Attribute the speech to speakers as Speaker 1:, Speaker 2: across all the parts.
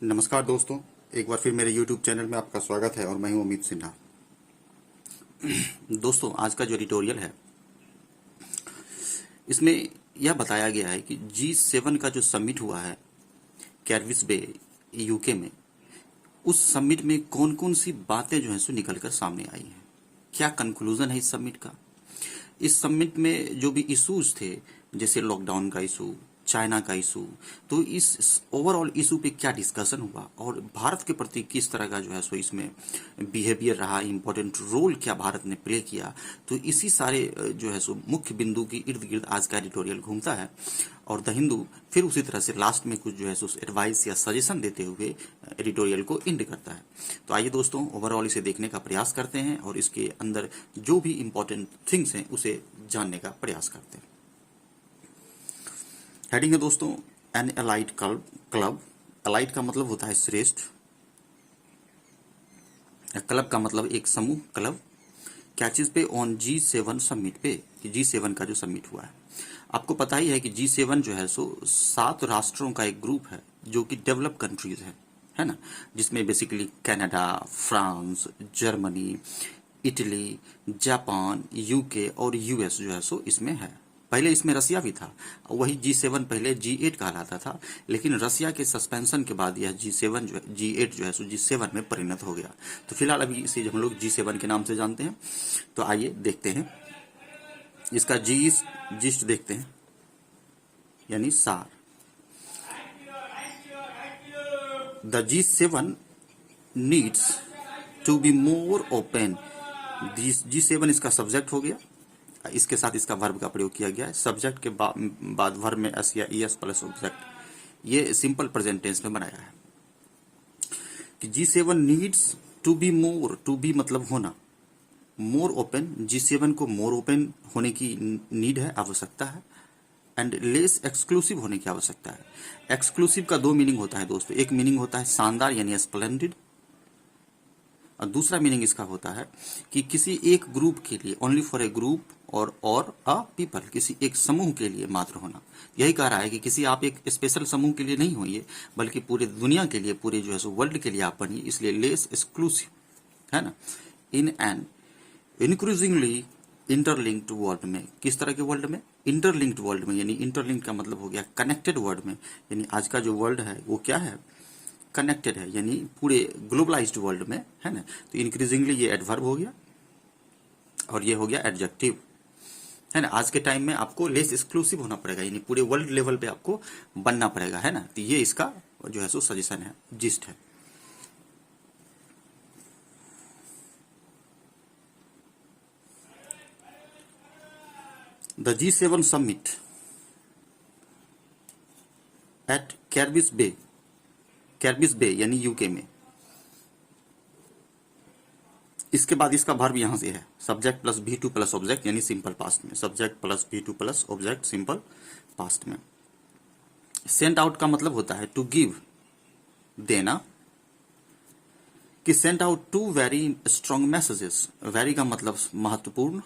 Speaker 1: नमस्कार दोस्तों, एक बार फिर मेरे YouTube चैनल में आपका स्वागत है और मैं हूं अमित सिन्हा। दोस्तों, आज का जो एडिटोरियल है इसमें यह बताया गया है कि G7 का जो समिट हुआ है कैरविस बे यूके में, उस समिट में कौन कौन सी बातें जो है सो निकल कर सामने आई हैं, क्या कंक्लूजन है इस समिट का। इस समिट में जो भी इश्यूज थे, जैसे लॉकडाउन का इशू, चाइना का इशू, तो इस ओवरऑल इशू पे क्या डिस्कशन हुआ और भारत के प्रति किस तरह का जो है सो इसमें बिहेवियर रहा, इंपॉर्टेंट रोल क्या भारत ने प्ले किया। तो इसी सारे जो है सो मुख्य बिंदु के इर्द गिर्द आज का एडिटोरियल घूमता है। और द हिंदू फिर उसी तरह से लास्ट में कुछ जो है सो एडवाइस या सजेशन देते हुए एडिटोरियल को एंड करता है। तो आइए दोस्तों, ओवरऑल इसे देखने का प्रयास करते हैं और इसके अंदर जो भी इंपॉर्टेंट थिंग्स हैं उसे जानने का प्रयास करते हैं। हेडिंग है दोस्तों, एन एलाइट क्लब। एलाइट का मतलब होता है श्रेष्ठ, क्लब का मतलब एक समूह, क्लब। क्या चीज पे? ऑन G7 समिट पे, G7 का जो समिट हुआ है। आपको पता ही है कि G7 जो है सो 7 राष्ट्रों का एक ग्रुप है जो कि डेवलप कंट्रीज है ना, जिसमें basically Canada, France, Germany, Italy, Japan, UK और यूएस जो है सो इसमें है। पहले इसमें रसिया भी था, वही G7 पहले G8 कहलाता था, लेकिन रसिया के सस्पेंशन के बाद यह G7 जो है G8 जो है सो G7 में परिणत हो गया। तो फिलहाल अभी इसे हम लोग G7 के नाम से जानते हैं। तो आइए देखते हैं इसका जिस्ट देखते हैं, यानी सार। The G7 needs to be more open. G7 इसका सब्जेक्ट हो गया, इसके साथ इसका वर्ब का प्रयोग किया गया है। सब्जेक्ट के बाद वर्ब में एस या ईएस प्लस ऑब्जेक्ट, ये सिंपल प्रेजेंट टेंस में बनाया है कि G7 needs to be more, to be मतलब होना, मोर ओपन। G7 को मोर ओपन होने की नीड है, आवश्यकता है, एंड लेस एक्सक्लूसिव होने की आवश्यकता है। एक्सक्लूसिव का दो मीनिंग होता है दोस्तों, एक मीनिंग होता है शानदार यानी स्प्लेंडेड, और दूसरा मीनिंग इसका होता है कि किसी एक ग्रुप के लिए, ओनली फॉर ए ग्रुप और अ पीपल, किसी एक समूह के लिए मात्र होना। यही कह रहा है कि किसी आप एक स्पेशल समूह के लिए नहीं होइए, बल्कि पूरे दुनिया के लिए, पूरे जो है सो वर्ल्ड के लिए आप बनिए, इसलिए लेस एक्सक्लूसिव है ना। In an increasingly interlinked world में, किस तरह के वर्ल्ड में? इंटरलिंक्ड वर्ल्ड में, यानी इंटरलिंक्ड का मतलब हो गया कनेक्टेड वर्ल्ड में, यानी आज का जो वर्ल्ड है वो क्या है? कनेक्टेड है, यानी पूरे ग्लोबलाइज्ड वर्ल्ड में, है ना। तो इंक्रीजिंगली ये एडवर्ब हो गया और ये हो गया एडजेक्टिव, है ना। आज के टाइम में आपको लेस एक्सक्लूसिव होना पड़ेगा, यानी पूरे वर्ल्ड लेवल पे आपको बनना पड़ेगा, है ना। तो ये इसका जो है सो सजेशन है, जिस्ट है। द G7 समिट एट कैरबिस बे यानी यूके में। इसके बाद इसका वर्ब यहां से है, subject plus V2 plus object, यानी सिंपल पास्ट में, subject plus V2 plus object simple past में। सेंट आउट का मतलब होता है टू गिव, देना, कि sent out to very strong messages. Very का मतलब महत्वपूर्ण,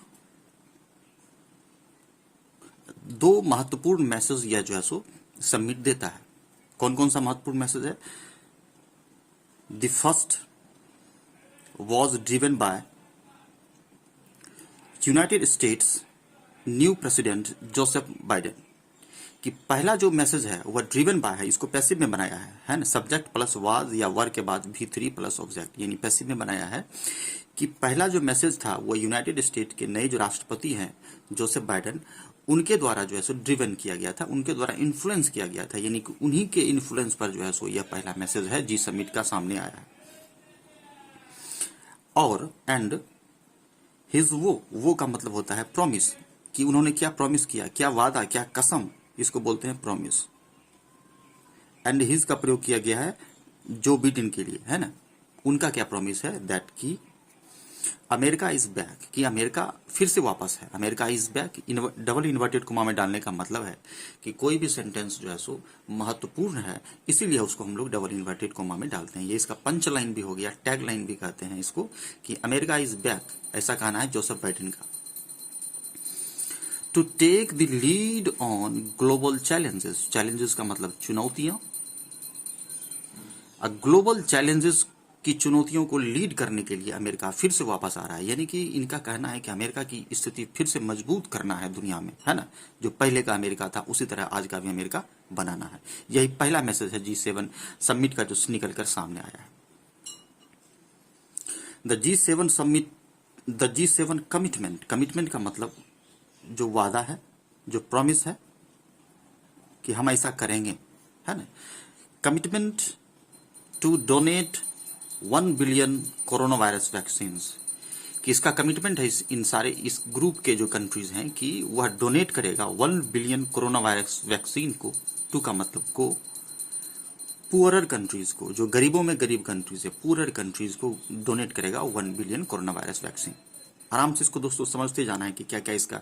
Speaker 1: दो महत्वपूर्ण मैसेज यह जो है सो सबमिट देता है। कौन कौन सा महत्वपूर्ण मैसेज है? The first was driven by United states new president Joseph Biden. कि पहला जो मैसेज है वह ड्रिवन बाय है, इसको पैसिव में बनाया है ना। सब्जेक्ट प्लस वाज या वर के बाद V3 प्लस ऑब्जेक्ट, यानी पैसिव में बनाया है कि पहला जो मैसेज था वो यूनाइटेड स्टेट के नए जो राष्ट्रपति हैं जोसेफ बाइडेन, उनके द्वारा जो है सो ड्रिवन किया गया था, उनके द्वारा इन्फ्लुएंस किया गया था, यानी कि उन्हीं के इन्फ्लुएंस पर जो है सो यह पहला मैसेज है जी समिट का सामने आया है। और एंड हिज वो का मतलब होता है प्रॉमिस, कि उन्होंने क्या प्रॉमिस किया, क्या वादा, क्या कसम, इसको बोलते हैं प्रॉमिस। एंड हिज का प्रयोग किया गया है जो बिडेन के लिए, है ना। उनका क्या प्रॉमिस है? दैट की अमेरिका इज बैक, कि अमेरिका फिर से वापस है। America is back double inverted coma में डालने का मतलब है कि कोई भी सेंटेंस जो है सो महत्वपूर्ण है, इसीलिए उसको हम लोग डबल इन्वर्टेड कोमा में डालते हैं। ये इसका पंच लाइन भी हो गया, टैग लाइन भी कहते हैं इसको, कि अमेरिका इज बैक, ऐसा कहना है जोसेफ बाइडेन का। To take the lead on global challenges, challenges का मतलब चुनौतियां, ग्लोबल चैलेंजेस की चुनौतियों को लीड करने के लिए अमेरिका फिर से वापस आ रहा है। यानी कि इनका कहना है कि अमेरिका की स्थिति फिर से मजबूत करना है दुनिया में, है ना। जो पहले का अमेरिका था उसी तरह आज का भी अमेरिका बनाना है। यही पहला मैसेज है G7 समिट का जो निकल कर सामने आया है। The G7 summit, the G7 commitment, commitment का मतलब जो वादा है, जो प्रॉमिस है कि हम ऐसा करेंगे, है ना। Commitment to donate 1 billion corona virus vaccine, कि इसका कमिटमेंट है इन सारे इस ग्रुप के जो कंट्रीज हैं कि वह डोनेट करेगा 1 बिलियन कोरोना वायरस वैक्सीन को, टू का मतलब को, पुअरर कंट्रीज को, जो गरीबों में गरीब कंट्रीज है, पुअरर कंट्रीज को डोनेट करेगा 1 बिलियन कोरोना वायरस वैक्सीन। आराम से इसको दोस्तों समझते जाना है कि क्या क्या इसका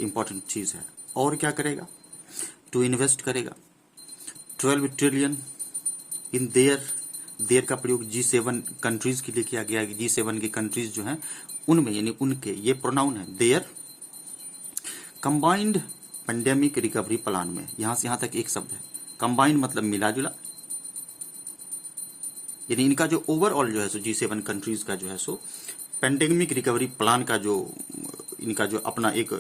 Speaker 1: इंपॉर्टेंट चीज है। और क्या करेगा, टू इन्वेस्ट करेगा 12 ट्रिलियन इन देयर का प्रयोग G7 कंट्रीज के लिए किया गया है। G7 की कंट्रीज जो हैं उनमें, यानी उनके, ये प्रोनाउन है their combined pandemic recovery plan में। यहां से यहां तक एक शब्द है, कंबाइंड मतलब मिला जुला, यानी इनका जो ओवरऑल जो है सो G7 कंट्रीज का जो है सो पेंडेमिक रिकवरी प्लान का जो इनका जो अपना एक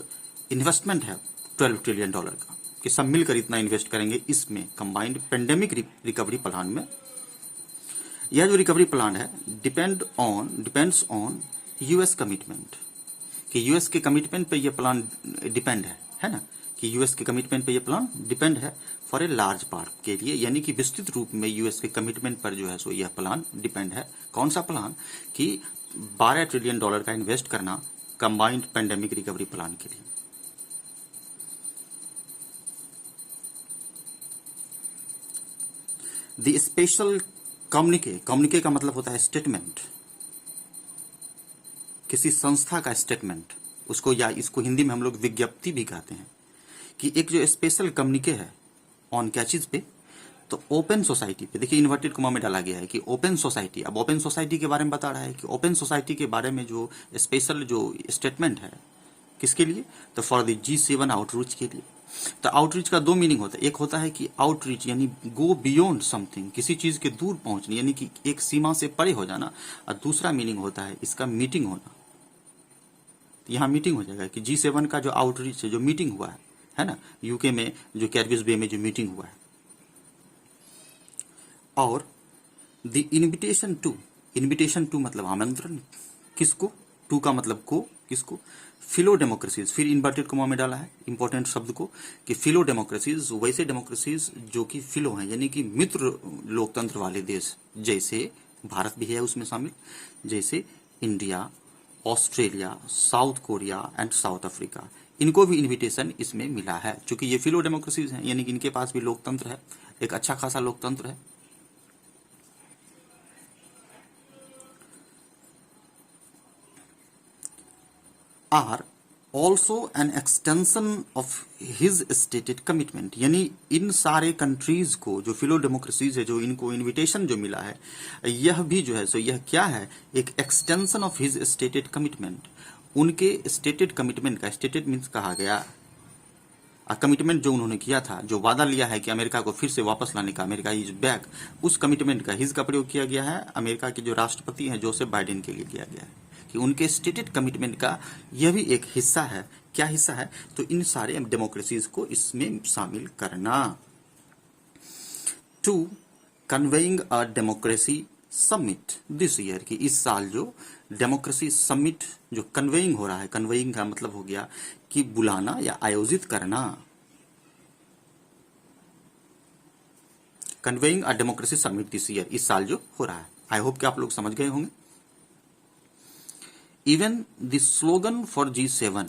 Speaker 1: इन्वेस्टमेंट है $12 ट्रिलियन का, कि सब मिलकर इतना इन्वेस्ट करेंगे इसमें, कंबाइंड पेंडेमिक रिकवरी प्लान में। यह जो रिकवरी प्लान है डिपेंड्स ऑन यूएस कमिटमेंट, कि यूएस के कमिटमेंट पे यह प्लान डिपेंड है ना, कि यूएस के कमिटमेंट पे यह प्लान डिपेंड है फॉर ए लार्ज पार्ट के लिए, यानी कि विस्तृत रूप में यूएस के कमिटमेंट पर जो है सो यह प्लान डिपेंड है। कौन सा प्लान, कि $12 ट्रिलियन का इन्वेस्ट करना कंबाइंड पेंडेमिक रिकवरी प्लान के लिए। द स्पेशल कम्युनिके का मतलब होता है स्टेटमेंट, किसी संस्था का स्टेटमेंट, उसको या इसको हिंदी में हम लोग विज्ञप्ति भी कहते हैं, कि एक जो स्पेशल कम्युनिके है ऑन क्या चीज पे, तो ओपन सोसाइटी पे। देखिए इन्वर्टेड कॉमा में डाला गया है कि ओपन सोसाइटी। अब ओपन सोसाइटी के बारे में बता रहा है कि ओपन सोसाइटी के बारे में जो स्पेशल जो स्टेटमेंट है किसके लिए, तो फॉर द G7 आउटरीच के लिए। तो आउटरीच का दो मीनिंग होता है, एक होता है कि आउटरीच यानी गो बियॉन्ड समथिंग, किसी चीज के दूर पहुंचने, यानी कि एक सीमा से परे हो जाना, और दूसरा मीनिंग होता है इसका मीटिंग होना। तो यहाँ मीटिंग हो जाएगा कि G7 का जो आउटरीच है, जो मीटिंग हुआ है ना, यूके में जो कैरिबियस बे में जो मीटिंग हुआ है। और द इन्विटेशन टू मतलब आमंत्रण, किसको, टू का मतलब को, किसको, फिलो डेमोक्रेसीज, फिर इन्वर्टेड कॉमा में डाला है इंपॉर्टेंट शब्द को, कि फिलो डेमोक्रेसीज, वैसे डेमोक्रेसीज जो कि फिलो हैं, यानी कि मित्र लोकतंत्र वाले देश, जैसे भारत भी है उसमें शामिल, जैसे India, Australia, south Korea and south Africa, इनको भी इन्विटेशन इसमें मिला है। चूंकि ये फिलो डेमोक्रेसीज हैं, यानी कि इनके पास भी लोकतंत्र है, एक अच्छा खासा लोकतंत्र है। Are also an extension of his stated commitment, यानी इन सारे कंट्रीज को जो फिलो डेमोक्रेसीज है, जो इनको इनविटेशन जो मिला है, यह भी जो है सो यह क्या है, एक extension of his stated commitment, उनके स्टेटेड कमिटमेंट का, स्टेटेड मीन्स कहा गया, कमिटमेंट जो उन्होंने किया था, जो वादा लिया है कि अमेरिका को फिर से वापस लाने का, अमेरिका इज बैक, उस कमिटमेंट का हिज का प्रयोग किया गया है अमेरिका के जो राष्ट्रपति हैं जोसेफ बाइडेन के लिए किया गया है, कि उनके स्टेटेड कमिटमेंट का यह भी एक हिस्सा है। क्या हिस्सा है, तो इन सारे डेमोक्रेसीज को इसमें शामिल करना। To conveying a democracy summit this year, कि इस साल जो डेमोक्रेसी समिट जो कन्वेइंग हो रहा है, कन्वेइंग का मतलब हो गया कि बुलाना या आयोजित करना, conveying a democracy summit this year, इस साल जो हो रहा है। आई होप कि आप लोग समझ गए होंगे। Even the slogan for G7,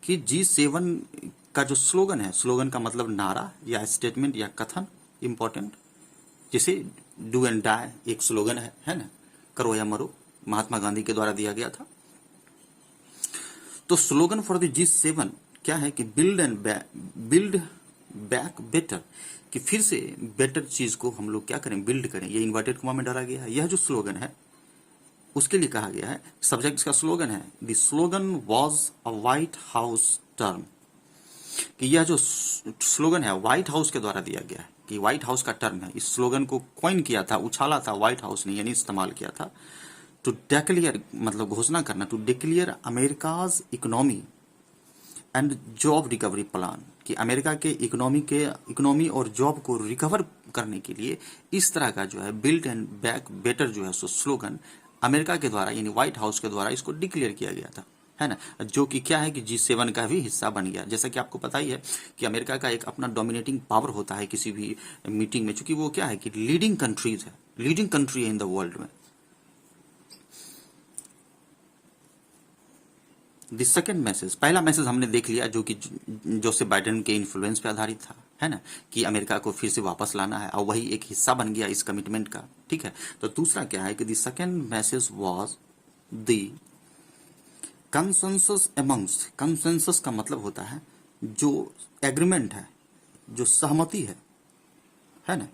Speaker 1: कि G7 का जो स्लोगन है, स्लोगन का मतलब नारा या स्टेटमेंट या कथन, इंपॉर्टेंट, जैसे डू एंड डाई एक स्लोगन है ना, करो या मरो, महात्मा गांधी के द्वारा दिया गया था। तो स्लोगन फॉर द G7 क्या है, कि बिल्ड बैक बेटर, कि फिर से बेटर चीज को हम लोग क्या करें, बिल्ड करें। ये इन्वर्टेड कॉमा में डाला गया है। यह जो स्लोगन है उसके लिए कहा गया है, सब्जेक्ट का स्लोगन है, the slogan was a white house term, कि यह जो स्लोगन है व्हाइट हाउस के द्वारा दिया गया है, कि व्हाइट हाउस का टर्म है, इस स्लोगन को कॉइन किया था, उछाला था व्हाइट हाउस ने, यानी इस्तेमाल किया था, टू डिक्लेयर मतलब घोषणा करना, to declare America's economy and job recovery plan, कि अमेरिका के इकोनॉमी और जॉब को रिकवर करने के लिए इस तरह का जो है बिल्ड एंड बैक बेटर जो है सो स्लोगन अमेरिका के द्वारा यानी व्हाइट हाउस के द्वारा इसको डिक्लेयर किया गया था, है ना, जो कि क्या है कि G7 का भी हिस्सा बन गया। जैसा कि आपको पता ही है कि अमेरिका का एक अपना डोमिनेटिंग पावर होता है किसी भी मीटिंग में, चूंकि वो क्या है कि लीडिंग कंट्री है इन द वर्ल्ड में। द सेकेंड मैसेज, पहला मैसेज हमने देख लिया जो कि जोसेफ बाइडेन के इन्फ्लुएंस पे आधारित था, है ना, कि अमेरिका को फिर से वापस लाना है, और वही एक हिस्सा बन गया इस कमिटमेंट का, ठीक है। तो दूसरा क्या है कि the second message was the consensus amongst, consensus का मतलब होता है जो एग्रीमेंट है, जो सहमति है ना,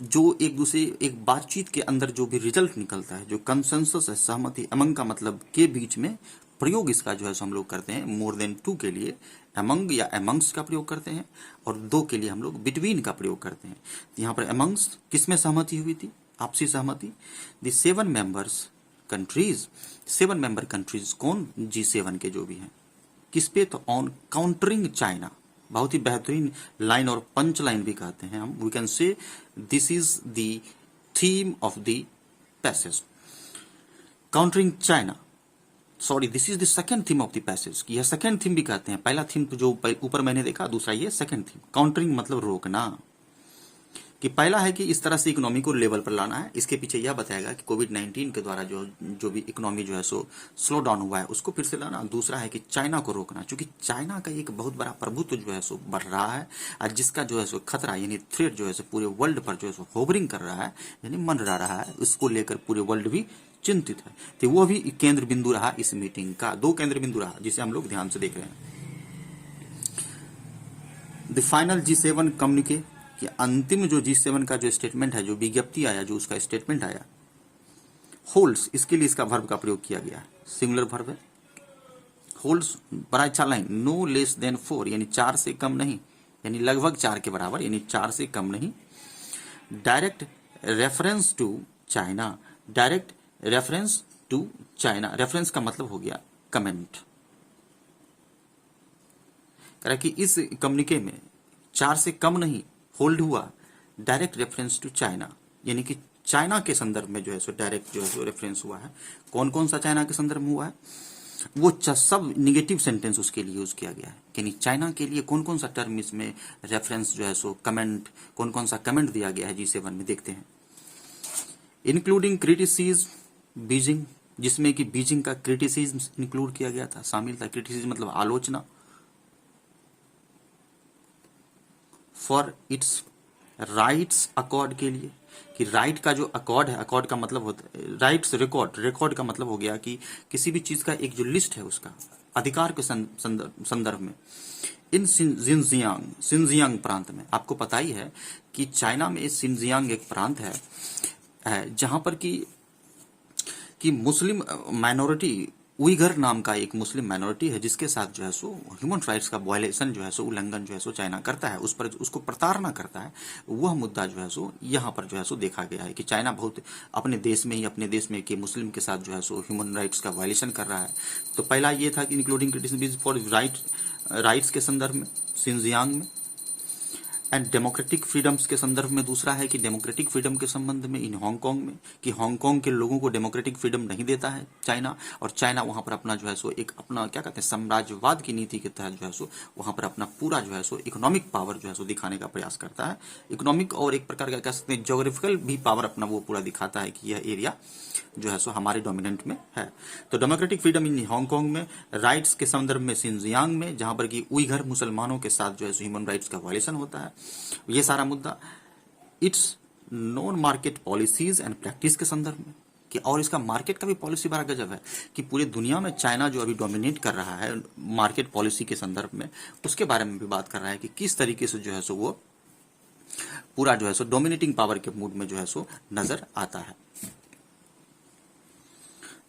Speaker 1: जो एक दूसरे एक बातचीत के अंदर जो भी रिजल्ट निकलता है, जो कंसेंसस है, सहमति, अमंग का मतलब के बीच में, प्रयोग इसका जो है सो हम लोग करते हैं मोर देन टू के लिए अमंग या अमंग्स का प्रयोग करते हैं, और दो के लिए हम लोग बिटवीन का प्रयोग करते हैं। तो यहाँ पर अमंग्स किसमें सहमति हुई थी, आपसी सहमति। The 7 members countries, 7 member countries कौन, G7 के जो भी हैं, किस पे, तो ऑन काउंटरिंग चाइना, बहुत ही बेहतरीन लाइन और पंच लाइन भी कहते हैं हम, we can say this is the theme of the passage, countering China, sorry this is the second theme of the passage, यह सेकंड थीम भी कहते हैं, पहला थीम तो जो ऊपर मैंने देखा, दूसरा ये सेकंड थीम। काउंटरिंग मतलब रोकना, कि पहला है कि इस तरह से इकोनॉमी को लेवल पर लाना है, इसके पीछे यह बताएगा कि कोविड-19 के द्वारा जो भी इकोनॉमी जो है सो स्लो डाउन हुआ है उसको फिर से लाना। दूसरा है कि चाइना को रोकना, क्योंकि चाइना का एक बहुत बड़ा प्रभुत्व जो है सो बढ़ रहा है, और जिसका जो है सो खतरा यानी थ्रेट जो है सो पूरे वर्ल्ड पर जो है सो होवरिंग कर रहा है, यानी मंडरा रहा है, उसको लेकर पूरे वर्ल्ड भी चिंतित है। तो वो भी केंद्र बिंदु रहा इस मीटिंग का, 2 केंद्र बिंदु रहा जिसे हम लोग ध्यान से देख रहे हैं। द फाइनल G7 कम्युनिके, कि अंतिम जो G7 का जो स्टेटमेंट है, जो विज्ञप्ति आया, जो उसका स्टेटमेंट आया, होल्ड्स, इसके लिए इसका वर्ब का प्रयोग किया गया है, सिंगुलर वर्ब है, होल्ड्स, बड़ा अच्छा लाइन, नो लेस देन 4, यानी 4 से कम नहीं, यानी लगभग 4 के बराबर, यानी 4 से कम नहीं। Direct reference to China, direct reference to China, reference का मतलब हो गया कमेंट, कह रहा कि इस कम्युनिके में 4 से कम नहीं होल्ड हुआ, डायरेक्ट रेफरेंस टू चाइना, यानी कि चाइना के संदर्भ में जो है सो डायरेक्ट जो है सो रेफरेंस हुआ है। कौन कौन सा चाइना के संदर्भ में हुआ है, वो सब निगेटिव सेंटेंस उसके लिए यूज किया गया है, यानी चाइना के लिए कौन कौन सा टर्म इसमें रेफरेंस जो है सो कमेंट, कौन कौन सा कमेंट दिया गया है G7 में, देखते हैं। इंक्लूडिंग क्रिटिसिज्म बीजिंग, जिसमें कि बीजिंग का क्रिटिसिज्म इंक्लूड किया गया था, शामिल था, क्रिटिसिज्म मतलब आलोचना, फॉर इट्स राइट्स अकॉर्ड के लिए, कि राइट का जो अकॉर्ड है, अकॉर्ड का मतलब होता है राइट्स, रिकॉर्ड का मतलब हो गया कि किसी भी चीज का एक जो लिस्ट है उसका अधिकार के संदर्भ में। इन सिंजियांग प्रांत में, आपको पता ही है कि चाइना में सिंजियांग एक प्रांत है जहां पर कि मुस्लिम माइनॉरिटी, उइगर नाम का एक मुस्लिम माइनॉरिटी है, जिसके साथ जो है सो ह्यूमन राइट्स का वायलेशन जो है सो, उल्लंघन जो है सो चाइना करता है, उस पर उसको प्रताड़ना करता है। वह मुद्दा जो है सो यहाँ पर जो है सो देखा गया है कि चाइना बहुत अपने देश में कि मुस्लिम के साथ जो है सो ह्यूमन राइट्स का वायलेशन कर रहा है। तो पहला ये था कि इंक्लूडिंग क्रिटिसिज्म फॉर राइट्स के संदर्भ में सिंजियांग में, एंड डेमोक्रेटिक फ्रीडम्स के संदर्भ में दूसरा है कि डेमोक्रेटिक फ्रीडम के संबंध में इन हांगकांग में, कि हांगकांग के लोगों को डेमोक्रेटिक फ्रीडम नहीं देता है चाइना, और चाइना वहां पर अपना जो है सो एक अपना क्या कहते हैं साम्राज्यवाद की नीति के तहत जो है सो वहां पर अपना पूरा जो है सो इकोनॉमिक पावर जो है सो दिखाने का प्रयास करता है, इकोनॉमिक और एक प्रकार का कह सकते हैं ज्योग्राफिकल भी पावर अपना वो पूरा दिखाता है कि यह एरिया जो है सो हमारे डोमिनेंट में है। तो डेमोक्रेटिक फ्रीडम इन हांगकांग में, राइट्स के संदर्भ में सिंजियांग में, जहां पर कि उइगर मुसलमानों के साथ जो है सो ह्यूमन राइट्स का वायलेशन होता है, ये सारा मुद्दा। It's non market policies and practice के संदर्भ में, कि और इसका मार्केट का भी पॉलिसी बड़ा गजब है, कि पूरे दुनिया में चाइना जो अभी डोमिनेट कर रहा है मार्केट पॉलिसी के संदर्भ में, उसके बारे में भी बात कर रहा है कि किस तरीके से जो है सो वो पूरा जो है सो डोमिनेटिंग पावर के मूड में जो है सो नजर आता है।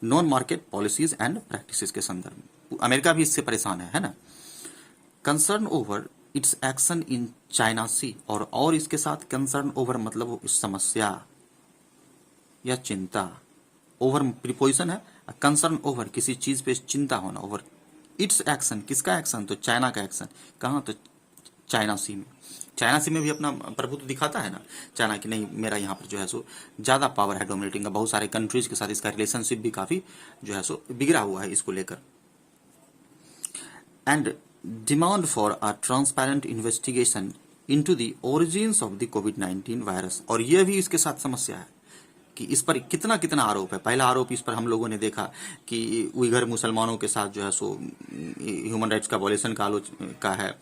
Speaker 1: Non market policies and practices के संदर्भ में अमेरिका भी इससे परेशान है ना। Concern over its action in China sea, और इसके साथ कंसर्न ओवर मतलब समस्या या चिंता। ओवर प्रीपोजिशन है, कंसर्न ओवर किसी चीज पे चिंता होना, ओवर इट्स एक्शन किसका एक्शन, तो चाइना का एक्शन। कहाँ, तो चाइना सी में। चाइना सी में भी अपना प्रभुत्व दिखाता है ना चाइना की, नहीं मेरा यहाँ पर जो है सो ज्यादा पावर है डोमिनेटिंग का, बहुत सारे कंट्रीज के साथ इसका रिलेशनशिप भी काफी जो है सो बिगड़ा हुआ है इसको लेकर। And demand for a transparent investigation into the origins of the covid virus, और यह भी इसके साथ समस्या है कि इस पर कितना कितना आरोप है। पहला आरोप इस पर हम लोगों ने देखा कि उइगर मुसलमानों के साथ जो है सो ह्यूमन राइट्स का वॉयलेशन का है।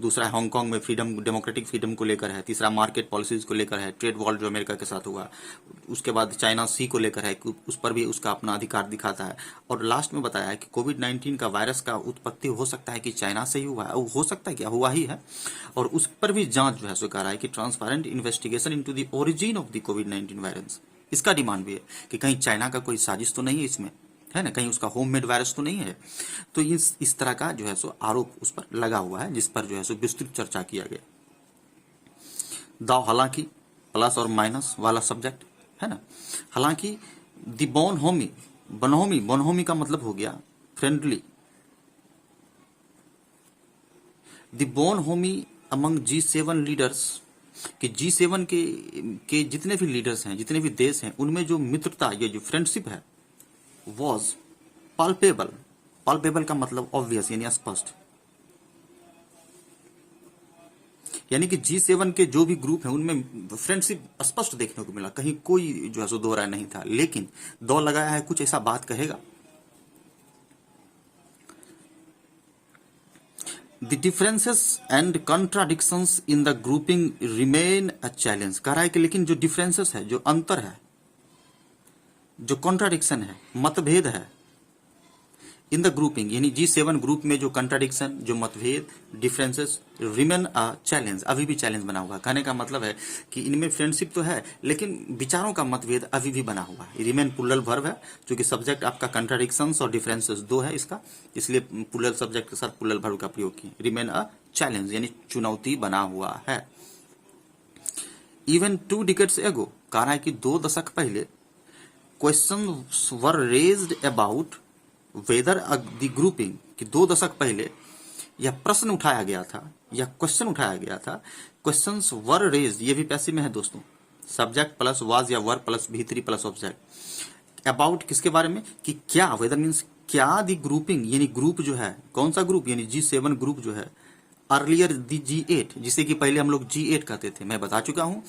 Speaker 1: दूसरा हांगकांग में फ्रीडम, डेमोक्रेटिक फ्रीडम को लेकर है। तीसरा मार्केट पॉलिसीज को लेकर है, ट्रेड वॉर जो अमेरिका के साथ हुआ। उसके बाद चाइना सी को लेकर है, उस पर भी उसका अपना अधिकार दिखाता है। और लास्ट में बताया है कि कोविड-19 का वायरस का उत्पत्ति हो सकता है कि चाइना से ही हुआ है, हो सकता है क्या हुआ ही है। और उस पर भी जांच जो है सो कर रहा है कि transparent investigation into the origin of the covid virus. इसका डिमांड भी है कि कहीं चाइना का कोई साजिश तो नहीं है इसमें, है ना, कहीं उसका होममेड वायरस तो नहीं है। तो इस तरह का जो है सो आरोप उस पर लगा हुआ है, जिस पर जो है सो विस्तृत चर्चा किया गया। द हालांकि प्लस और माइनस वाला सब्जेक्ट है ना। हालांकि द बोनहोमी, बोनहोमी का मतलब हो गया friendly. The बोनहोमी among G7 leaders, कि G7 के जितने भी लीडर्स हैं, जितने भी देश हैं, उनमें जो मित्रता, ये जो फ्रेंडशिप है, वॉज पाल्पेबल। पाल्पेबल का मतलब ऑब्वियस यानी स्पष्ट, यानी कि G7 के जो भी ग्रुप हैं उनमें फ्रेंडशिप स्पष्ट देखने को मिला, कहीं कोई जो है सो दो राय नहीं था। लेकिन दो लगाया है, कुछ ऐसा बात कहेगा। The differences and contradictions in the grouping remain a challenge। कह रहा है कि लेकिन जो differences है, जो अंतर है, जो contradiction है, मतभेद है, इन द ग्रुपिंग यानी G7 ग्रुप में जो कंट्राडिक्शन, जो मतभेद, डिफरेंसेस, रिमेन अ चैलेंज, अभी भी चैलेंज बना हुआ। कहने का मतलब है कि इनमें फ्रेंडशिप तो है लेकिन विचारों का मतभेद अभी भी बना हुआ है। रिमेन प्लूरल वर्ब है, क्योंकि सब्जेक्ट आपका कंट्राडिक्शंस और डिफरेंसेस दो है इसका, इसलिए प्लूरल सब्जेक्ट के साथ प्लूरल वर्ब का प्रयोग किया। रिमेन अ चैलेंज यानी चुनौती बना हुआ है। इवन 2 डिकेड्स एगो, कह रहा है कि 2 दशक पहले questions were raised about whether the grouping, कि 2 दशक पहले यह प्रश्न उठाया गया था, यह क्वेश्चन उठाया गया था। क्वेश्चंस वर रेज्ड, ये भी पैसिव में है दोस्तों, सब्जेक्ट प्लस वाज या वर plus V3 plus object. About किसके बारे में, कि क्या, वेदर मीन्स क्या, द ग्रुपिंग यानी ग्रुप जो है, कौन सा ग्रुप, यानी G7 ग्रुप जो है, अर्लियर दी G8, जिसे कि पहले हम लोग G8 कहते थे। मैं बता चुका हूं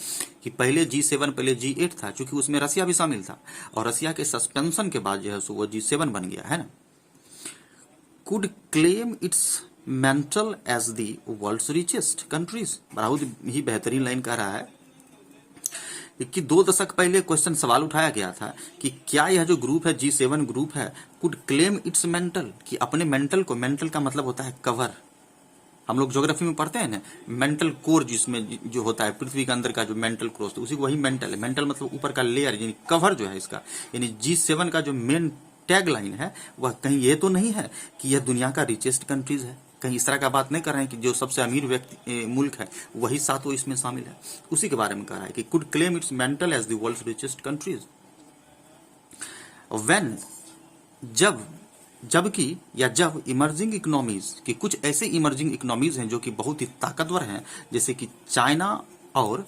Speaker 1: कि पहले G7 पहले G8 था, क्योंकि उसमें रसिया भी शामिल था, और रसिया के सस्पेंशन के बाद जो है सो वो G7 बन गया है ना। Could claim its mantle as the world's richest countries, बहुत ही बेहतरीन लाइन कह रहा है कि 2 दशक पहले क्वेश्चन सवाल उठाया गया था कि क्या यह जो ग्रुप है G7 ग्रुप है, कुड क्लेम इट्स मेंटल, कि अपने मेंटल को, मेंटल का मतलब होता है कवर, हम लोग ज्योग्राफी में पढ़ते हैं ना, मेंटल कोर जिसमें जो होता है पृथ्वी के अंदर का जो मेंटल कोर, तो उसी वही मेंटल है। मेंटल मतलब ऊपर का लेयर यानी कवर जो है इसका, यानी G7 का जो मेन टैग लाइन है वह कहीं ये तो नहीं है कि यह दुनिया का रिचेस्ट कंट्रीज है, कहीं इस तरह का बात नहीं कर रहे हैं कि जो सबसे अमीर व्यक्ति मुल्क है वही सातों इसमें शामिल है। उसी के बारे में कह रहा है कि could claim its mantle as the world's richest countries when, जबकि या जब इमर्जिंग इकोनॉमीज, कि कुछ ऐसे इमर्जिंग इकोनॉमीज हैं जो कि बहुत ही ताकतवर हैं, जैसे कि चाइना और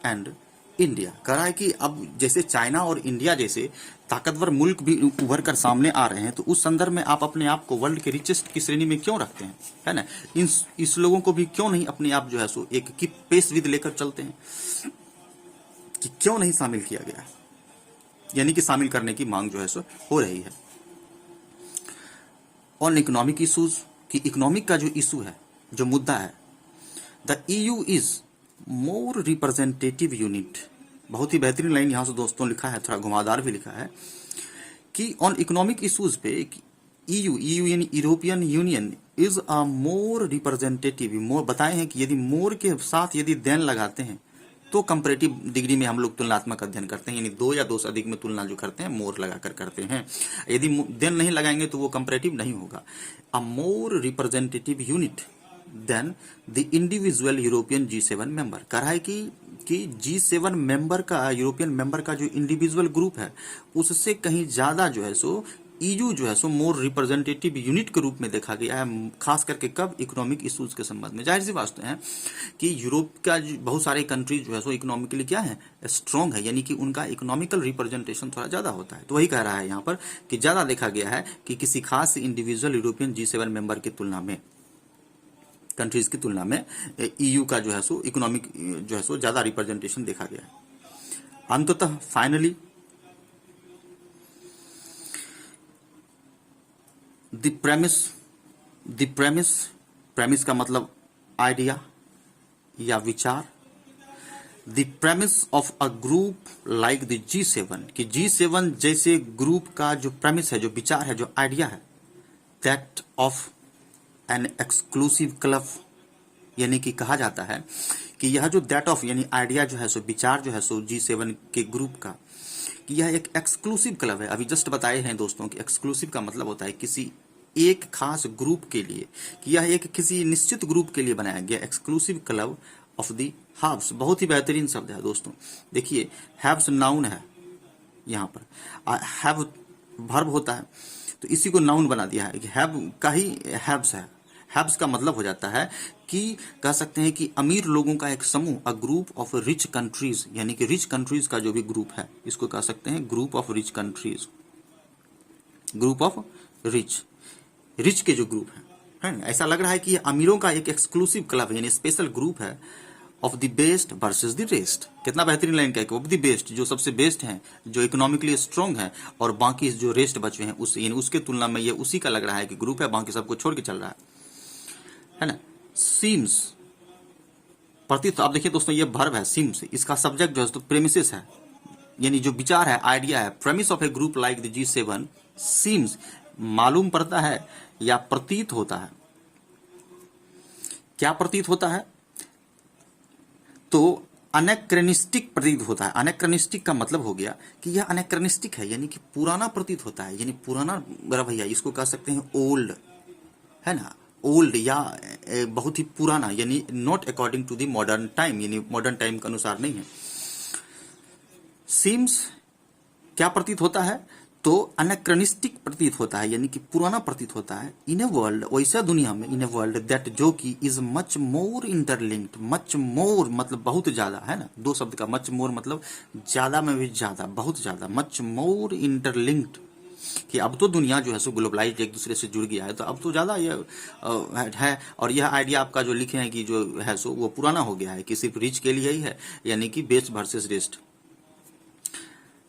Speaker 1: एंड इंडिया। कह रहा है कि अब जैसे चाइना और इंडिया जैसे ताकतवर मुल्क भी उभर कर सामने आ रहे हैं, तो उस संदर्भ में आप अपने आप को वर्ल्ड के रिचेस्ट की श्रेणी में क्यों रखते हैं, है ना। इस लोगों को भी क्यों नहीं अपने आप जो है सो एक की पेस विद लेकर चलते हैं, कि क्यों नहीं शामिल किया गया, यानी कि शामिल करने की मांग जो है सो हो रही है। ऑन इकोनॉमिक इशूज, कि इकोनॉमिक का जो इशू है, जो मुद्दा है, the EU is more representative unit, बहुत ही बेहतरीन लाइन यहां से दोस्तों लिखा है, थोड़ा घुमावदार भी लिखा है, कि ऑन इकोनॉमिक इश्यूज पे EU यानी European Union is a more representative, more बताए हैं कि यदि मोर के साथ यदि देन लगाते हैं तो कंपैरेटिव डिग्री में हम लोग तुलनात्मक अध्ययन करते हैं, यानी 2 या 2 से अधिक में तुलना जो करते हैं मोर लगाकर करते हैं। यदि देन नहीं लगाएंगे तो वो कंपैरेटिव नहीं होगा। A more representative unit than the individual European G7 member. कह रहा है कि G7 मेंबर का, यूरोपियन मेंबर का जो इंडिविजुअल ग्रुप है उससे कहीं ज्यादा जो है सो EU जो है सो मोर रिप्रेजेंटेटिव यूनिट के रूप में देखा गया है, खास करके कब, इकोनॉमिक इश्यूज के संबंध में। जाहिर सी बात है कि यूरोप का बहुत सारे कंट्री जो है सो इकोनॉमिकली क्या है, स्ट्रांग है, यानी कि उनका इकोनॉमिकल रिप्रेजेंटेशन थोड़ा ज्यादा होता है। तो वही कह रहा है यहाँ पर कि ज्यादा देखा गया है कि किसी खास इंडिविजुअल यूरोपियन G7 मेंबर की तुलना में, कंट्रीज की तुलना में EU का जो है सो इकोनॉमिक जो है सो ज्यादा रिप्रेजेंटेशन देखा गया है। अंततः फाइनली द प्रेमिस का मतलब आइडिया या विचार। The premise of a group like the G7, कि G7 जैसे ग्रुप का जो प्रेमिस है, जो विचार है, जो आइडिया है, that of an exclusive club, यानी कि कहा जाता है कि यह जो दैट ऑफ यानी आइडिया जो है सो विचार जो है सो G7 के ग्रुप का, कि यह एक एक्सक्लूसिव क्लब है। अभी जस्ट बताए हैं दोस्तों कि एक्सक्लूसिव का मतलब होता है किसी एक खास ग्रुप के लिए, कि यह एक किसी निश्चित ग्रुप के लिए बनाया गया exclusive club of the hubs. बहुत ही बेहतरीन शब्द है दोस्तों। देखिए हैव्स नाउन है यहाँ पर, हैव वर्ब होता है, तो इसी को नाउन बना दिया है कि हैव का ही हैव्स है। हैव्स का मतलब हो जाता है कि कह सकते हैं कि अमीर लोगों का एक समूह, a group of rich countries, यानी कि रिच कंट्रीज का जो भी ग्रुप है इसको कह सकते हैं group of rich countries, group of rich के जो ग्रुप है ना। ऐसा लग रहा है कि ये अमीरों का एक एक्सक्लूसिव क्लब है, यानी स्पेशल ग्रुप है of the best versus the rest. कितना बेहतरीन लाइन का है कि ऑफ द बेस्ट, जो सबसे बेस्ट हैं, जो इकोनॉमिकली स्ट्रांग है, और बाकी जो रेस्ट बचे हैं उस यानी उसके तुलना में ये उसी का लग रहा है कि ग्रुप है, बाकी सबको छोड़ के चल रहा है ना। सीम्स प्रतीत, आप देखिए दोस्तों ये वर्ब है सीम्स, इसका सब्जेक्ट जो है तो प्रेमिसेस है, यानी जो विचार है, आइडिया है। Premise of A group like the G7 seems, मालूम पड़ता है या प्रतीत होता है। क्या प्रतीत होता है? तो अनक्रेनिस्टिक प्रतीत होता है। अनक्रेनिस्टिक का मतलब हो गया कि यह अनक्रेनिस्टिक है, यानी कि पुराना प्रतीत होता है, यानी पुराना भैया इसको कह सकते हैं ओल्ड, है ना, ओल्ड या बहुत ही पुराना, यानी not according to the modern time, यानी मॉडर्न टाइम के अनुसार नहीं है। सीम्स क्या प्रतीत होता है? तो अनक्रेनिस्टिक प्रतीत होता है, यानी कि पुराना प्रतीत होता है। इन ए वर्ल्ड, वैसा दुनिया में, इन ए वर्ल्ड दैट जो कि is much more interlinked. Much more मतलब बहुत ज्यादा, है ना, दो शब्द का मच मोर मतलब ज्यादा में भी ज्यादा, बहुत ज्यादा, मच मोर इंटरलिंक्ड, कि अब तो दुनिया जो है सो ग्लोबलाइज्ड, एक दूसरे से जुड़ गया है, तो अब तो ज्यादा ये है। और यह आइडिया आपका जो लिखे हैं कि जो है सो वो पुराना हो गया है, कि सिर्फ रिच के लिए ही है, यानी कि best versus rest.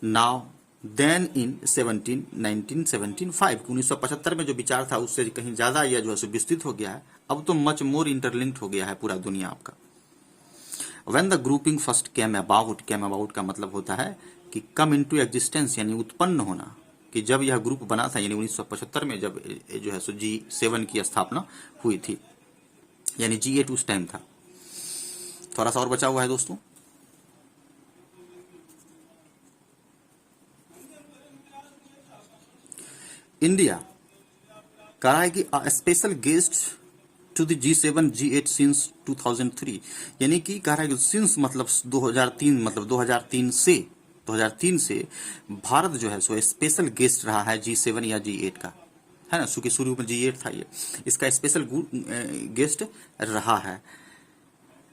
Speaker 1: Now then in 1975 में जो विचार था उससे कहीं ज्यादा यह जो है विस्तृत हो गया है। अब तो मच मोर इंटरलिंक्ड हो गया है पूरा दुनिया आपका। When the grouping first came about का मतलब होता है कि कम इनटू एग्जिस्टेंस, यानी उत्पन्न होना, कि जब यह ग्रुप बना था, यानी 1975 में जब जो है सो G7 की स्थापना हुई थी, यानी G8 उस टाइम था। थोड़ा सा और बचा हुआ है दोस्तों। इंडिया कह रहा है कि special guest to the G7 G8 since 2003, यानी कि कह रहा है कि सिंस मतलब 2003, मतलब 2003 से भारत जो है सो स्पेशल गेस्ट रहा है G7 या G8 का, है ना। क्योंकि शुरू में G8 था, ये इसका स्पेशल गेस्ट रहा है।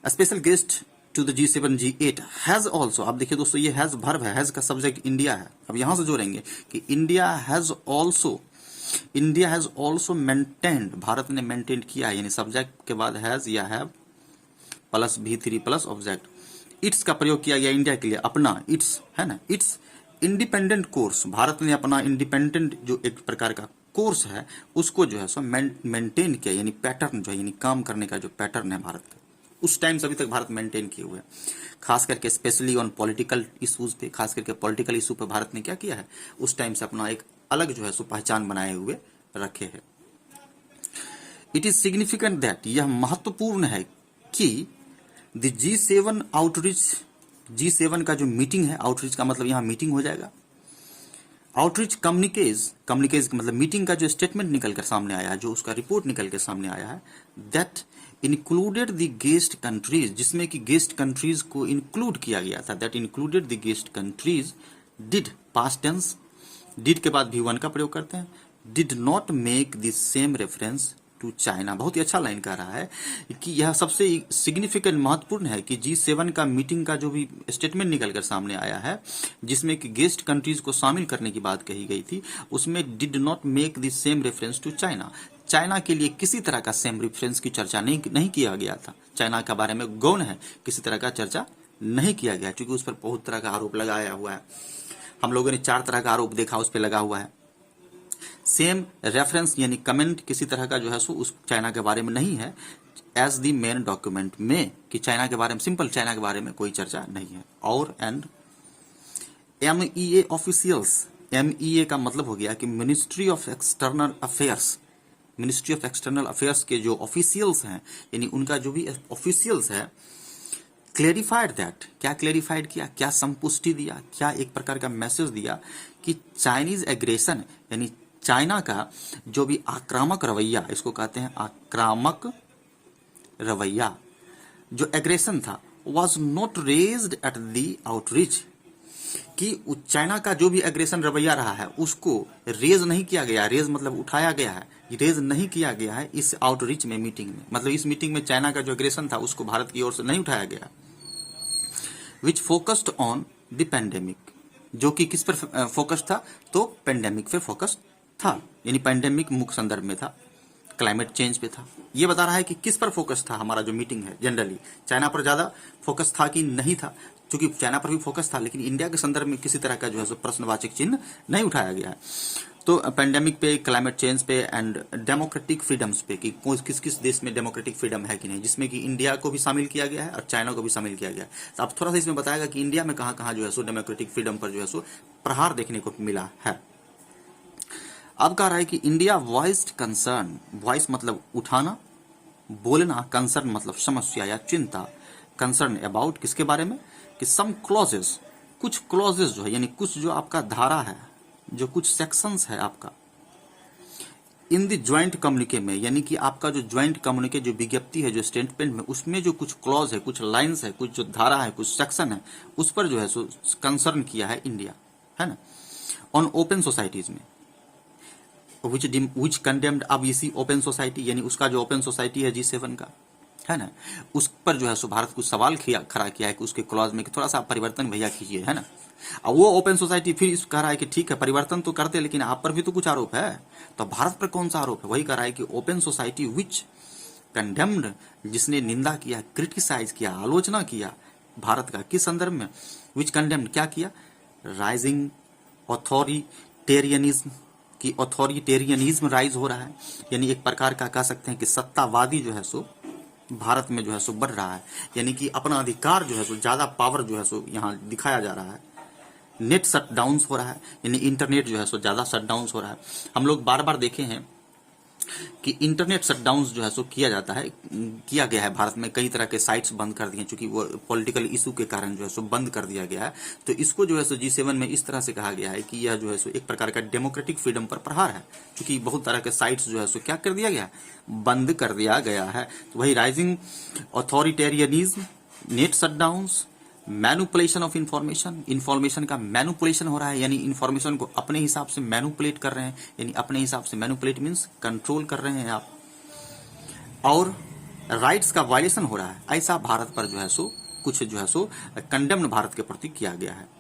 Speaker 1: Special guest to the G7 G8 has also, आप देखिए दोस्तों ये हैज वर्ब है, हैज का सब्जेक्ट इंडिया है। अब यहां से जोड़ेंगे कि इंडिया हैज ऑल्सो मेंटेन्ड, भारत ने मेंटेन किया है, यानी सब्जेक्ट के बाद हैज या have plus V3 plus object, it's का प्रयोग किया गया इंडिया के लिए, अपना, इट्स, है ना, इट्स इंडिपेंडेंट कोर्स, भारत ने अपना इंडिपेंडेंट जो एक प्रकार का कोर्स है उसको जो है सो मेंटेन किया, यानी पैटर्न जो है, यानी काम करने का जो पैटर्न है भारत का, उस टाइम से अभी तक भारत मेंटेन किए हुए हैं। खास करके स्पेशली ऑन पॉलिटिकल इश्यूज पे, खास करके पॉलिटिकल इशू पे भारत ने क्या किया है, उस टाइम से अपना एक अलग जो है सो पहचान बनाए हुए रखे हैं। इट इज सिग्निफिकेंट दैट, यह महत्वपूर्ण है कि द G7 आउटरीच G7 का जो मीटिंग है, आउटरीच का मतलब यहाँ मीटिंग हो जाएगा। आउटरीच कम्युनिकेज का मतलब मीटिंग का जो स्टेटमेंट निकल कर सामने आया है, जो उसका रिपोर्ट निकल के सामने आया है, that included the guest countries, जिसमें कि गेस्ट कंट्रीज को इंक्लूड किया गया था, that included the guest countries did, past tense, did के बाद भी वन का प्रयोग करते हैं, did not make the same reference to China. बहुत ही अच्छा लाइन कह रहा है कि यह सबसे सिग्निफिकेंट महत्वपूर्ण है कि G7 का मीटिंग का जो भी स्टेटमेंट निकल कर सामने आया है, जिसमें कि गेस्ट कंट्रीज को शामिल करने की बात कही गई थी, उसमें did not make the same reference to China, China के लिए किसी तरह का सेम रेफरेंस की चर्चा नहीं किया गया था। चाइना के बारे में गौण है, किसी तरह का चर्चा नहीं किया गया, क्योंकि उस पर बहुत तरह का आरोप लगाया हुआ है। हम लोगों ने 4 तरह का आरोप देखा उस पर लगा हुआ है। सेम रेफरेंस यानी कमेंट किसी तरह का जो है सो उस चाइना के बारे में नहीं है, एज द मेन डॉक्यूमेंट में, कि चाइना के बारे में, सिंपल चाइना के बारे में कोई चर्चा नहीं है। और एंड MEA ऑफिशियल्स, MEA का मतलब हो गया कि ministry of external affairs, ministry of external affairs के जो ऑफिशियल्स हैं, यानी उनका जो भी ऑफिशियल्स है, क्लेरिफाइड दैट, क्या क्लेरिफाइड किया, क्या संपुष्टि दिया, क्या एक प्रकार का मैसेज दिया कि चाइनीज एग्रेशन, यानी चाइना का जो भी आक्रामक रवैया, इसको कहते हैं आक्रामक रवैया, जो एग्रेशन था, was not raised at the outreach, कि चाइना का जो भी एग्रेशन रवैया रहा है उसको रेज नहीं किया गया, रेज मतलब उठाया गया है, रेज नहीं किया गया है इस आउटरीच में, मीटिंग में, मतलब इस मीटिंग में चाइना का जो एग्रेशन था उसको भारत की ओर से नहीं उठाया गया। विच फोकस्ड ऑन द पेंडेमिक, जो कि किस पर फोकस था, तो पेंडेमिक पे फोकस था, यानी पेंडेमिक मुख्य संदर्भ में था, क्लाइमेट चेंज पे था। ये बता रहा है कि किस पर फोकस था हमारा जो मीटिंग है, जनरली चाइना पर ज्यादा फोकस था कि नहीं था, क्योंकि चाइना पर भी फोकस था, लेकिन इंडिया के संदर्भ में किसी तरह का जो है सो प्रश्नवाचक चिन्ह नहीं उठाया गया है। तो पेंडेमिक पे, क्लाइमेट चेंज पे एंड डेमोक्रेटिक फ्रीडम्स पे, कि किस किस देश में डेमोक्रेटिक फ्रीडम है कि नहीं, जिसमें कि इंडिया को भी शामिल किया गया है और चाइना को भी शामिल किया गया है। तो अब थोड़ा सा इसमें बताएगा कि इंडिया में कहाँ कहाँ जो है सो डेमोक्रेटिक फ्रीडम पर जो है सो प्रहार देखने को मिला है। अब कह रहा है कि इंडिया वॉइस्ड कंसर्न, वॉइस मतलब उठाना, बोलना, कंसर्न मतलब समस्या या चिंता, कंसर्न अबाउट किसके बारे में, कि सम क्लॉजेस, कुछ क्लॉजेस जो है, यानी कुछ जो आपका धारा है, जो कुछ सेक्शंस है आपका इन द ज्वाइंट कम्युनिके में, यानी कि आपका जो ज्वाइंट कम्युनिके जो विज्ञप्ति है, जो स्टेटमेंट में, उसमें जो कुछ क्लॉज है, कुछ लाइंस है, कुछ जो धारा है, कुछ सेक्शन है, उस पर जो है सो कंसर्न किया है इंडिया, है ना। ऑन ओपन सोसाइटीज में विच कंडेम्ड, अब इसी ओपन सोसाइटी, यानी उसका जो ओपन सोसाइटी है G7 का, है ना, उस पर जो है सो भारत कुछ सवाल खड़ा किया है कि उसके क्लॉज में कि थोड़ा सा परिवर्तन भैया कीजिए, है ना। अब वो ओपन सोसाइटी फिर इस कह रहा है कि ठीक है परिवर्तन तो करते, लेकिन आप पर भी तो कुछ आरोप है, तो भारत पर कौन सा आरोप है, वही कह रहा है कि ओपन सोसाइटी विच कंडेम्ड, जिसने निंदा किया, क्रिटिसाइज किया, आलोचना किया भारत का, किस संदर्भ में, विच कंडेम्ड, क्या किया, राइजिंग ऑथोरिटेरियनिज्म, कि ऑथोरिटेरियनिज्म राइज हो रहा है, यानी एक प्रकार का कह सकते हैं कि सत्तावादी जो है सो भारत में जो है सो बढ़ रहा है, यानी कि अपना अधिकार जो है सो, ज्यादा पावर जो है सो यहाँ दिखाया जा रहा है। नेट शटडाउन्स हो रहा है, यानी इंटरनेट जो है सो ज्यादा शटडाउन्स हो रहा है। हम लोग बार बार देखे हैं कि इंटरनेट शटडाउन्स जो है सो किया जाता है, किया गया है भारत में, कई तरह के साइट्स बंद कर दिए, चूंकि वो पॉलिटिकल इशू के कारण जो है सो बंद कर दिया गया है। तो इसको जो है सो G7 में इस तरह से कहा गया है कि यह जो है सो एक प्रकार का डेमोक्रेटिक फ्रीडम पर प्रहार है, क्योंकि बहुत तरह के साइट्स जो है सो क्या कर दिया गया, बंद कर दिया गया है। तो वही rising authoritarianism, net shutdowns, manipulation of information, information का मैनुपुलेशन हो रहा है, यानी इंफॉर्मेशन को अपने हिसाब से मैनुपुलेट कर रहे हैं, यानी अपने हिसाब से मैनुपुलेट मीन्स कंट्रोल कर रहे हैं आप, और राइट्स का वायलेशन हो रहा है, ऐसा भारत पर जो है सो कुछ जो है सो कंडेम्ड भारत के प्रति किया गया है।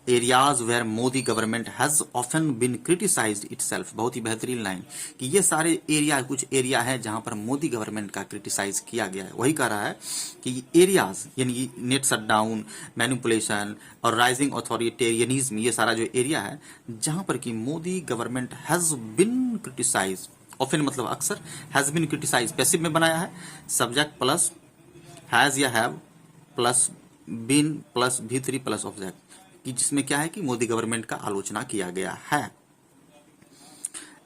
Speaker 1: Areas where Modi government has often been criticised itself, बहुत ही बेहतरीन लाइन, कि ये सारे एरिया, कुछ एरिया है जहां पर मोदी गवर्नमेंट का क्रिटिसाइज किया गया है। वही कह रहा है कि एरियाज यानी नेट शटडाउन, मैनिपुलेशन और राइजिंग ऑथोरिटेरियनिज्म, ये सारा जो एरिया है जहां पर कि Modi government has been criticise, often मतलब अक्सर, हैज बीन क्रिटिसाइज पैसिव में बनाया है, सब्जेक्ट प्लस हैज या have plus been plus V3 plus object, कि जिसमें क्या है कि मोदी गवर्नमेंट का आलोचना किया गया है।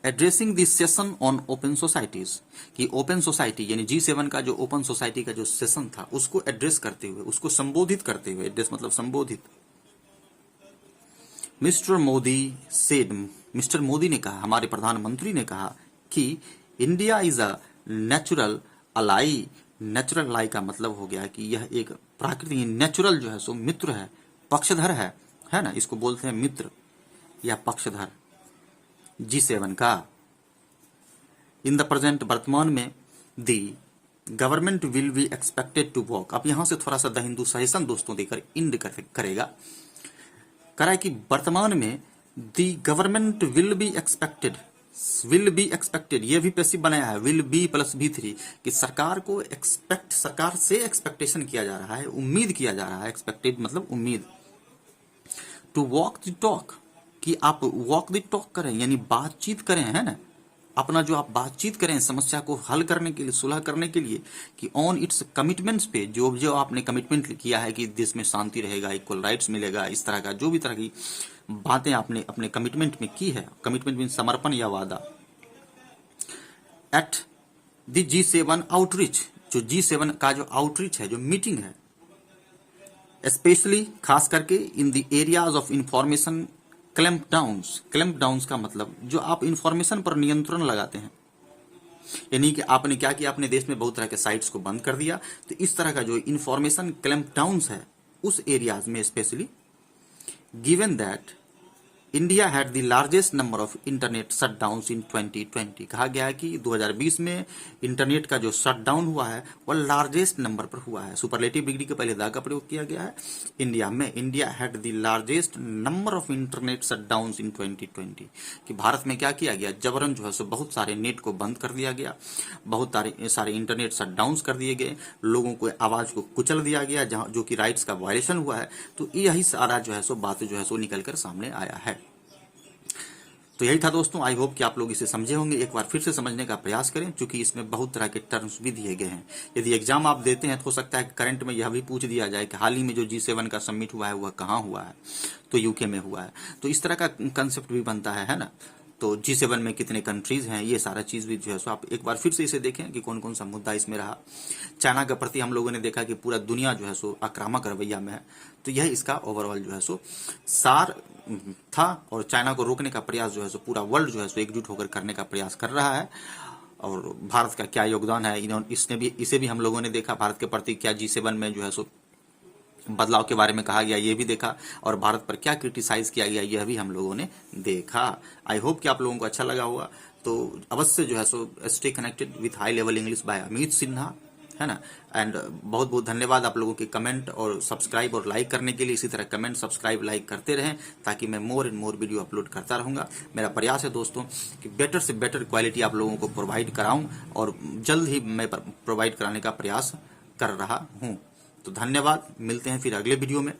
Speaker 1: Addressing this session on open societies, कि ओपन सोसाइटी यानी G7 का जो ओपन सोसाइटी का जो सेशन था उसको एड्रेस करते हुए, उसको संबोधित करते हुए, एड्रेस मतलब संबोधित, mister Modi said, mister Modi ने कहा, हमारे प्रधानमंत्री ने कहा कि India is a natural ally. Natural ally का मतलब हो गया कि यह एक प्राकृतिक, नेचुरल जो है सो मित्र है, पक्षधर है ना, इसको बोलते हैं मित्र या पक्षधर G7 का। इन द प्रेजेंट, वर्तमान में, the government will be expected to walk, अब यहां से थोड़ा सा द हिंदू सजेशन दोस्तों देकर इंड करेगा, कह रहा है कि वर्तमान में the government will be expected, will be expected ये भी पैसिव बनाया है, विल बी प्लस V3, कि सरकार को एक्सपेक्ट, सरकार से एक्सपेक्टेशन किया जा रहा है, उम्मीद किया जा रहा है, एक्सपेक्टेड मतलब उम्मीद, टू वॉक द टॉक, कि आप वॉक द टॉक करें यानी बातचीत करें, है ना, अपना जो आप बातचीत करें समस्या को हल करने के लिए, सुलह करने के लिए, कि ऑन इट्स कमिटमेंट्स पे, जो जो आपने कमिटमेंट किया है कि देश में शांति रहेगा, इक्वल राइट्स मिलेगा, इस तरह का जो भी तरह की बातें आपने अपने कमिटमेंट में की है, कमिटमेंट मीन समर्पण या वादा, एट द G7 आउटरीच, जो G7 का जो आउटरीच है, जो मीटिंग है, स्पेशली खास करके in the areas of information clamp downs का मतलब जो आप इंफॉर्मेशन पर नियंत्रण लगाते हैं, यानी कि आपने क्या किया, अपने देश में बहुत तरह के साइट्स को बंद कर दिया, तो इस तरह का जो इंफॉर्मेशन क्लैंप डाउन्स है उस एरियाज में specially, given that India had the largest number of internet shutdowns in 2020, कहा गया है कि 2020 में इंटरनेट का जो शटडाउन हुआ है वह लार्जेस्ट नंबर पर हुआ है, सुपरलेटिव डिग्री के पहले दा का प्रयोग किया गया है, इंडिया में, India had the largest number of internet shutdowns in 2020, कि भारत में क्या किया गया, जबरन जो है सो बहुत सारे नेट को बंद कर दिया गया, बहुत सारे इंटरनेट शटडाउन्स कर दिए गए, लोगों को आवाज को कुचल दिया गया, जहां जो कि राइट्स का वायलेशन हुआ है, तो यही सारा जो है सो बात जो है सो निकलकर सामने आया है। तो यही था दोस्तों, आई होप कि आप लोग इसे समझे होंगे, एक बार फिर से समझने का प्रयास करें, क्योंकि इसमें बहुत तरह के टर्म्स भी दिए गए हैं। यदि एग्जाम आप देते हैं तो हो सकता है कि करंट में यह भी पूछ दिया जाए कि हाल ही में जो G7 का समिट हुआ है वह कहाँ हुआ है, तो यूके में हुआ है, तो इस तरह का कंसेप्ट भी बनता है ना, तो G7 में कितने कंट्रीज हैं, ये सारा चीज भी जो है सो आप एक बार फिर से इसे देखें कि कौन कौन सा मुद्दा इसमें रहा। चाइना के प्रति हम लोगों ने देखा कि पूरा दुनिया जो है सो आक्रामक रवैया में है, तो यह इसका ओवरऑल जो है सो सार था, और चाइना को रोकने का प्रयास जो है सो पूरा वर्ल्ड जो है सो एकजुट होकर करने का प्रयास कर रहा है, और भारत का क्या योगदान है इसे भी हम लोगों ने देखा, भारत के प्रति क्या G7 में जो है सो बदलाव के बारे में कहा गया ये भी देखा, और भारत पर क्या क्रिटिसाइज किया गया यह भी हम लोगों ने देखा। आई होप कि आप लोगों को अच्छा लगा होगा, तो अवश्य जो है so stay connected with high level English by Amit Sinha, है ना, एंड बहुत बहुत धन्यवाद आप लोगों के कमेंट और सब्सक्राइब और लाइक करने के लिए। इसी तरह कमेंट सब्सक्राइब लाइक करते रहें ताकि मैं more and more video upload करता रहूंगा। मेरा प्रयास है दोस्तों कि बेटर से बेटर क्वालिटी आप लोगों को प्रोवाइड कराऊं, और जल्द ही मैं प्रोवाइड कराने का प्रयास कर रहा हूं। तो धन्यवाद, मिलते हैं फिर अगले वीडियो में।